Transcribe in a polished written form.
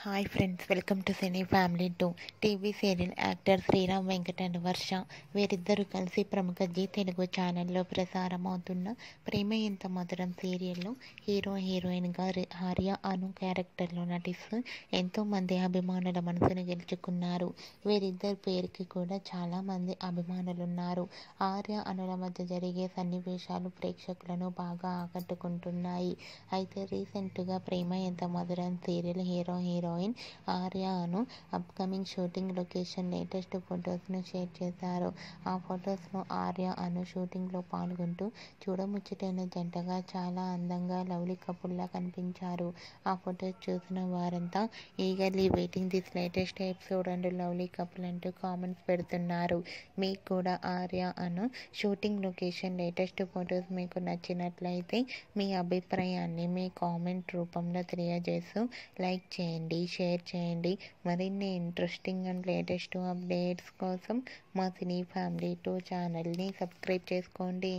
Hi friends, welcome to cine family 2. TV serial actor Sriram Venkat and Varsha వీరిద్దరూ కలిసి ప్రముఖ G Telugu ఛానల్లో ప్రసారం అవుతున్న ప్రేమ ఎంత మధురం సీరియల్లో హీరోయిన్గా ఆర్య అను క్యారెక్టర్లో నటిస్తూ ఎంతోమంది అభిమానుల మనసును గెలుచుకున్నారు. వీరిద్దరి పేరుకి కూడా చాలామంది అభిమానులున్నారు. ఆర్య అనుల మధ్య జరిగే సన్నివేశాలు ప్రేక్షకులను బాగా ఆకట్టుకుంటున్నాయి. అయితే రీసెంట్గా Prema Entha Madhuram serial heroine Arya Anu upcoming shooting location latest ఫొటోస్ను షేర్ చేశారు. ఆ ఫొటోస్లో ఆర్య అను షూటింగ్లో పాల్గొంటూ చూడముచ్చటైన జంటగా చాలా అందంగా లవ్లీ కపుల్లా కనిపించారు. ఆ ఫొటోస్ చూసిన వారంతా eagerly waiting this latest episode and lovely couple అంటూ కామెంట్స్ పెడుతున్నారు. మీకు కూడా ఆర్య అను షూటింగ్ లొకేషన్ లేటెస్ట్ ఫొటోస్ మీకు నచ్చినట్లయితే మీ అభిప్రాయాన్ని మీ కామెంట్ రూపంలో తెలియజేస్తూ లైక్ చేయండి, షేర్ చేయండి. మరిన్ని ఇంట్రెస్టింగ్ అండ్ లేటెస్ట్ అప్డేట్స్ కోసం మా సినీ ఫ్యామిలీ 2 ఛానల్ని సబ్స్క్రైబ్ చేసుకోండి.